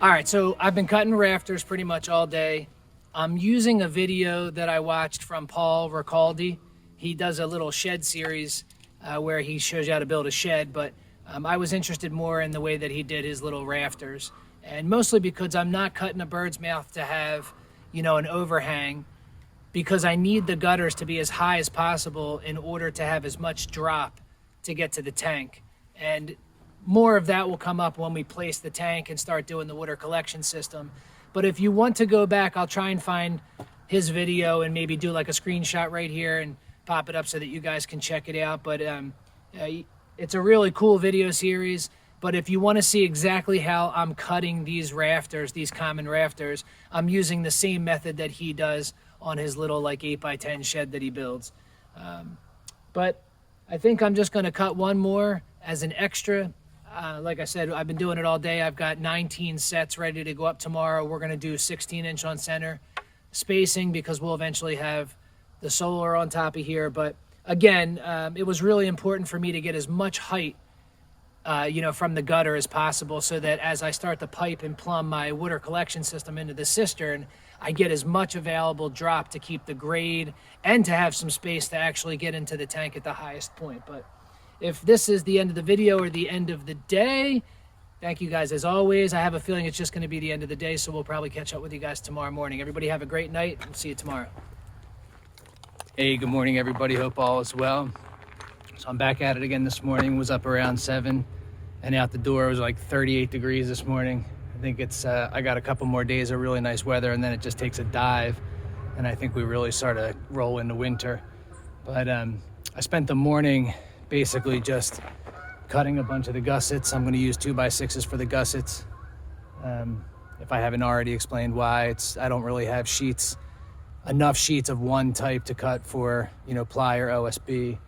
All right, so I've been cutting rafters pretty much all day. I'm using a video that I watched from Paul Ricaldi. He does a little shed series where he shows you how to build a shed, but I was interested more in the way that he did his little rafters. And mostly because I'm not cutting a bird's mouth to have, you know, an overhang, because I need the gutters to be as high as possible in order to have as much drop to get to the tank. And more of that will come up when we place the tank and start doing the water collection system. But if you want to go back, I'll try and find his video and maybe do like a screenshot right here and pop it up so that you guys can check it out. But it's a really cool video series. But if you want to see exactly how I'm cutting these rafters, these common rafters, I'm using the same method that he does on his little like 8x10 shed that he builds. But I think I'm just going to cut one more as an extra. Like I said, I've been doing it all day. I've got 19 sets ready to go up tomorrow. We're going to do 16-inch on center spacing because we'll eventually have the solar on top of here. But again, it was really important for me to get as much height you know, from the gutter as possible, so that as I start to pipe and plumb my water collection system into the cistern, I get as much available drop to keep the grade and to have some space to actually get into the tank at the highest point. But if this is the end of the video or the end of the day, thank you guys as always. I have a feeling it's just going to be the end of the day, so we'll probably catch up with you guys tomorrow morning. Everybody have a great night, and see you tomorrow. Hey, good morning, everybody. Hope all is well. So I'm back at it again this morning. Was up around 7 and out the door. It was like 38 degrees this morning. I think it's I got a couple more days of really nice weather, and then it just takes a dive, and I think we really start to roll into winter. But I spent the morning basically just cutting a bunch of the gussets. I'm going to use 2x6s for the gussets. If I haven't already explained why, I don't really have enough sheets of one type to cut for, you know, ply or OSB.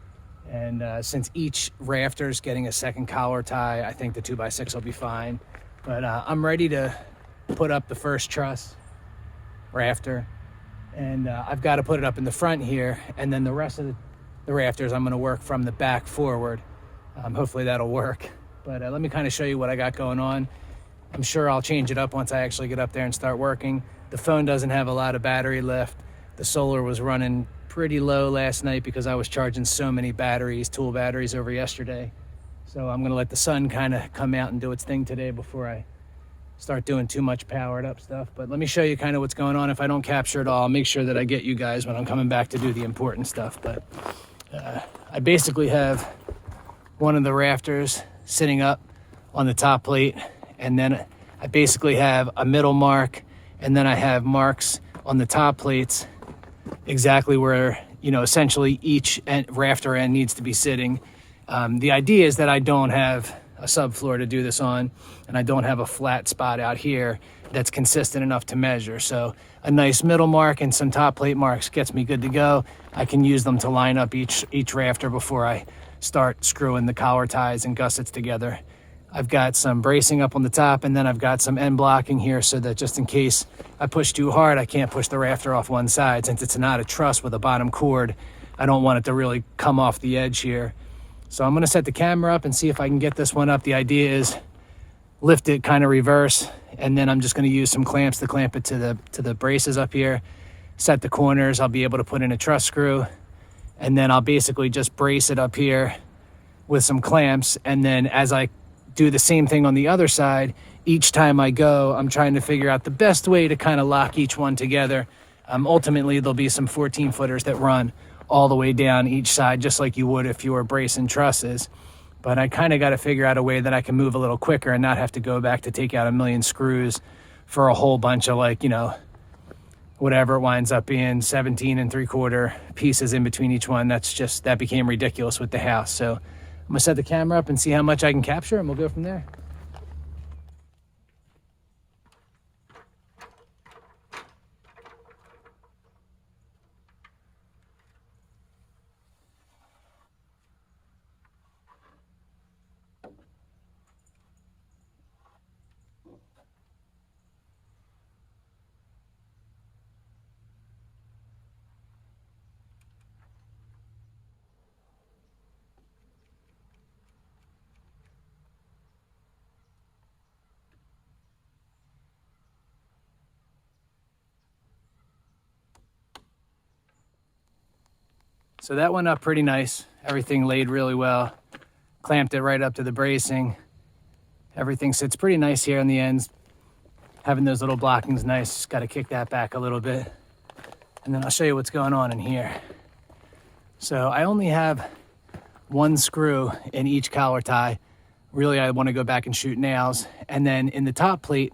And since each rafter's getting a second collar tie, I think the 2x6 will be fine. But I'm ready to put up the first truss rafter, and I've got to put it up in the front here, and then the rest of the rafters I'm going to work from the back forward. Hopefully that'll work. But let me kind of show you what I got going on. I'm sure I'll change it up once I actually get up there and start working. The phone doesn't have a lot of battery left. The solar was running pretty low last night because I was charging so many batteries, tool batteries, over yesterday. So I'm going to let the sun kind of come out and do its thing today before I start doing too much powered up stuff. But let me show you kind of what's going on. If I don't capture it all, I'll make sure that I get you guys when I'm coming back to do the important stuff. But I basically have one of the rafters sitting up on the top plate, and then I basically have a middle mark, and then I have marks on the top plates exactly where, you know, essentially each rafter end needs to be sitting. The idea is that I don't have a subfloor to do this on, and I don't have a flat spot out here that's consistent enough to measure. So a nice middle mark and some top plate marks gets me good to go. I can use them to line up each rafter before I start screwing the collar ties and gussets together. I've got some bracing up on the top, and then I've got some end blocking here so that just in case I push too hard, I can't push the rafter off one side. Since it's not a truss with a bottom cord, I don't want it to really come off the edge here. So I'm going to set the camera up and see if I can get this one up. The idea is lift it kind of reverse, and then I'm just going to use some clamps to clamp it to the braces up here. Set the corners. I'll be able to put in a truss screw, and then I'll basically just brace it up here with some clamps. And then as I do the same thing on the other side, each time I go, I'm trying to figure out the best way to kind of lock each one together. Ultimately, there'll be some 14-footers that run all the way down each side, just like you would if you were bracing trusses. But I kind of got to figure out a way that I can move a little quicker and not have to go back to take out a million screws for a whole bunch of, like, you know, whatever it winds up being, 17 3/4 pieces in between each one. That became ridiculous with the house. So I'm gonna set the camera up and see how much I can capture, and we'll go from there. So that went up pretty nice. Everything laid really well. Clamped it right up to the bracing. Everything sits pretty nice here on the ends. Having those little blockings nice. Just got to kick that back a little bit. And then I'll show you what's going on in here. So I only have one screw in each collar tie. Really, I want to go back and shoot nails. And then in the top plate,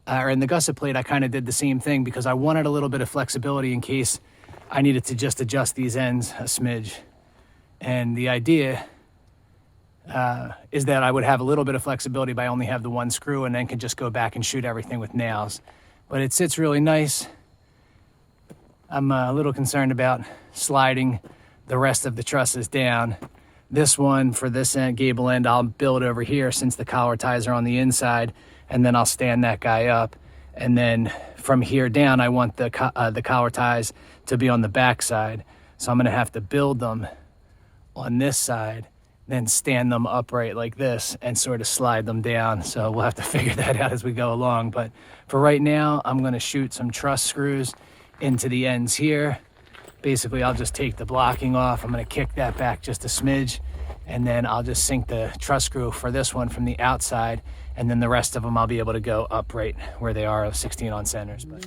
or in the gusset plate, I kind of did the same thing because I wanted a little bit of flexibility in case I needed to just adjust these ends a smidge. And the idea is that I would have a little bit of flexibility by only have the one screw and then could just go back and shoot everything with nails. But it sits really nice. I'm a little concerned about sliding the rest of the trusses down. This one for this end, gable end, I'll build over here since the collar ties are on the inside, and then I'll stand that guy up. And then from here down, I want the collar ties to be on the back side. So I'm gonna have to build them on this side, then stand them upright like this and sort of slide them down. So we'll have to figure that out as we go along. But for right now, I'm gonna shoot some truss screws into the ends here. Basically, I'll just take the blocking off. I'm gonna kick that back just a smidge, and then I'll just sink the truss screw for this one from the outside, and then the rest of them I'll be able to go upright where they are, 16 on centers. But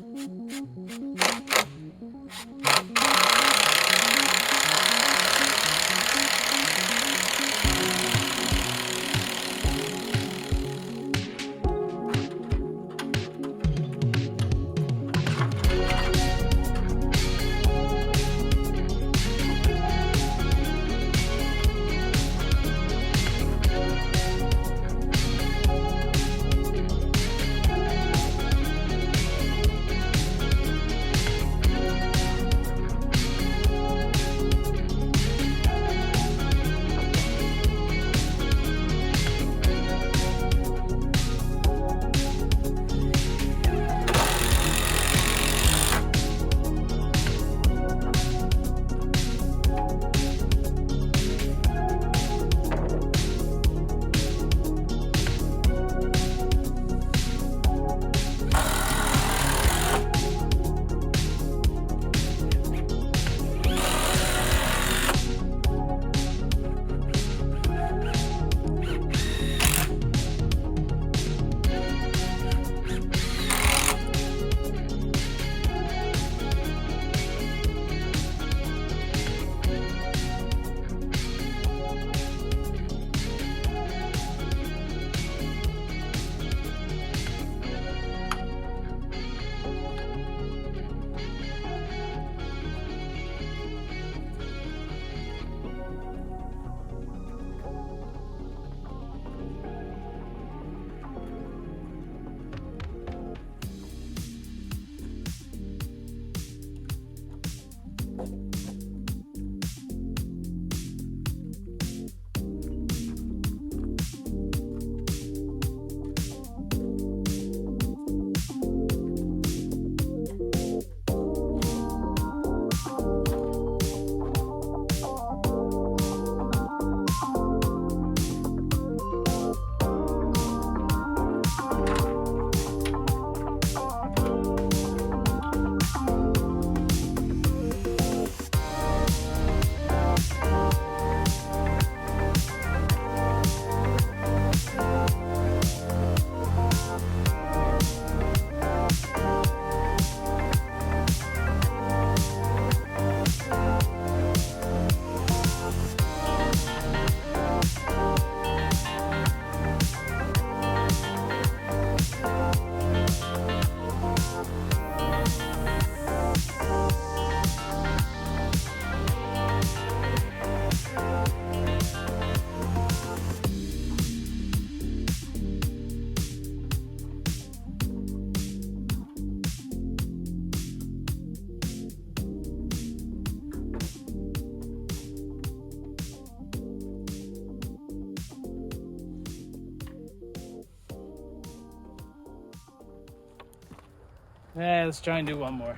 yeah, let's try and do one more.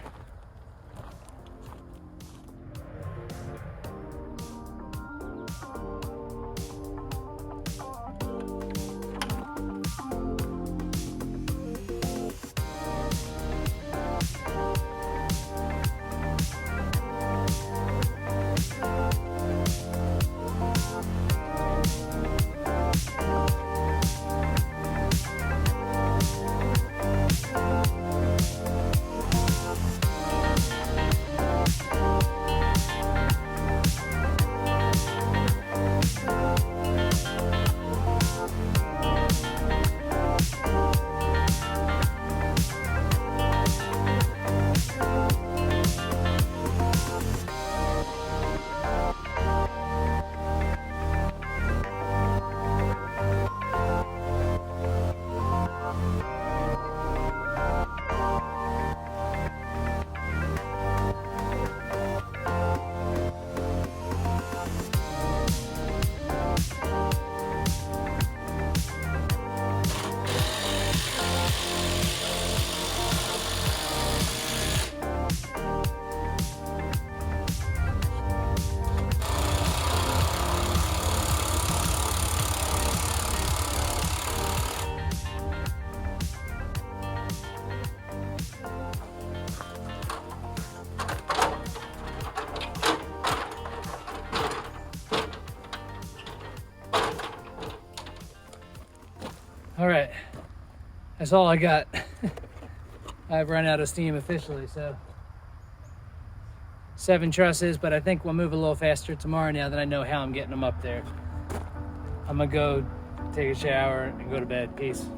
That's all I got. I've run out of steam officially, so 7 trusses, but I think we'll move a little faster tomorrow now that I know how I'm getting them up there. I'm gonna go take a shower and go to bed. Peace.